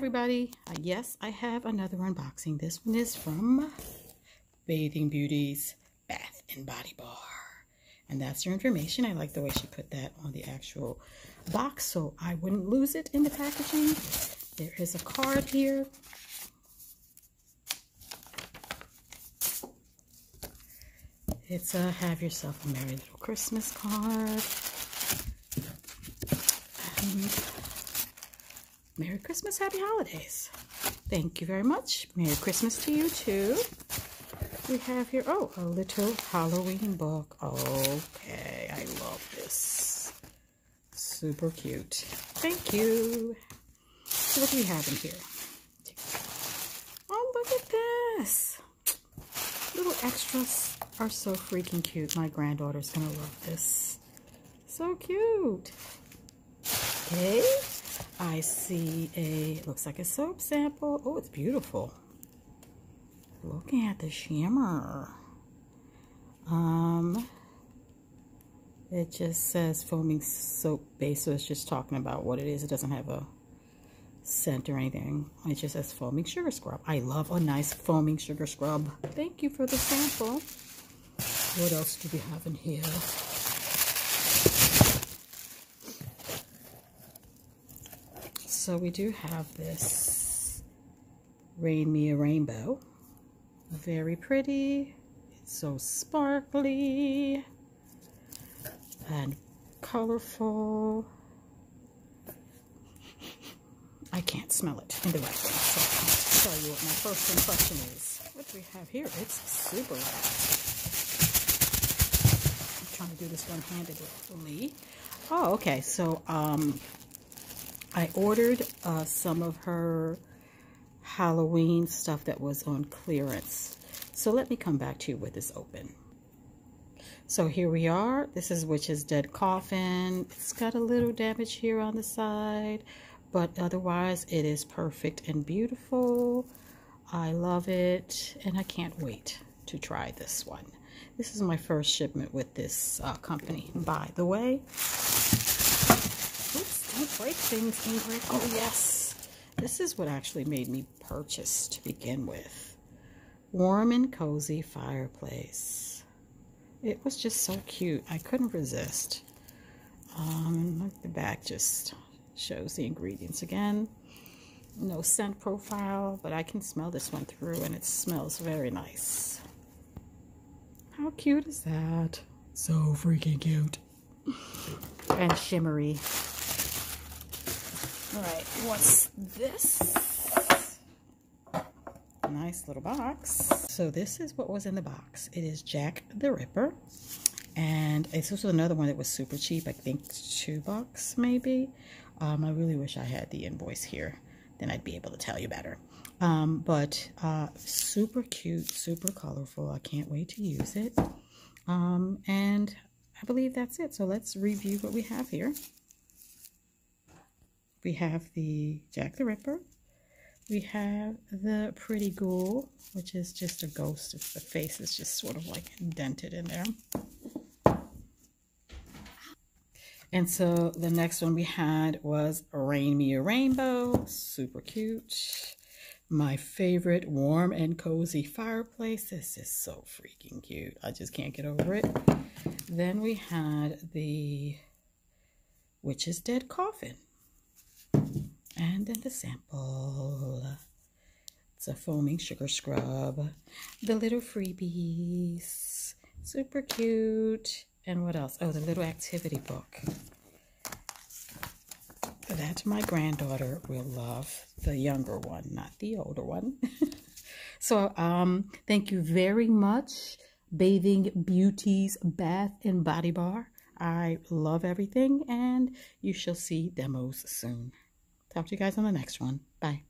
everybody. Yes, I have another unboxing. This one is from Beauties Bath and Body Bar. And that's your information. I like the way she put that on the actual box so I wouldn't lose it in the packaging. There is a card here. It's a have yourself a merry little Christmas card. And Merry Christmas, Happy Holidays. Thank you very much. Merry Christmas to you too. We have here, oh, a little Halloween book. Okay, I love this. Super cute. Thank you. So what do we have in here? Oh, look at this. Little extras are so freaking cute. My granddaughter's gonna love this. So cute. Okay. I see looks like a soap sample. Oh, it's beautiful. Looking at the shimmer. It just says foaming soap base, so it's just talking about what it is. It doesn't have a scent or anything. It just says foaming sugar scrub. I love a nice foaming sugar scrub. Thank you for the sample. What else do we have in here? So we do have this Rain Me a Rainbow. Very pretty. It's so sparkly and colorful. I can't smell it in the right way, so I can't tell you what my first impression is. What do we have here? It's super wrapped. I'm trying to do this one-handedly. Oh, okay. So, I ordered some of her Halloween stuff that was on clearance. So let me come back to you with this open. So here we are. This is Witch's Dead Coffin. It's got a little damage here on the side, but otherwise it is perfect and beautiful. I love it, and I can't wait to try this one. This is my first shipment with this company, by the way. Don't break things, Ingrid. Oh, yes. This is what actually made me purchase to begin with. Warm and cozy fireplace. It was just so cute. I couldn't resist. The back just shows the ingredients again. No scent profile, but I can smell this one through, and it smells very nice. How cute is that? So freaking cute. And shimmery. All right, what's this? Nice little box. So this is what was in the box. It is Jack the Ripper. And it's also another one that was super cheap. I think $2 maybe. I really wish I had the invoice here. Then I'd be able to tell you better. But super cute, super colorful. I can't wait to use it. And I believe that's it. So let's review what we have here. We have the Jack the Ripper. We have the Pretty Ghoul, which is just a ghost. The face is just sort of like indented in there. And so the next one we had was Rain Me a Rainbow. Super cute. My favorite warm and cozy fireplace. This is so freaking cute. I just can't get over it. Then we had the Witch's Dead Coffin. And then the sample. It's a foaming sugar scrub. The little freebies. Super cute. And what else? Oh, the little activity book. That my granddaughter will love. The younger one, not the older one. So, thank you very much. Bathing Beauties Bath and Body Bar. I love everything, and you shall see demos soon. Talk to you guys on the next one. Bye.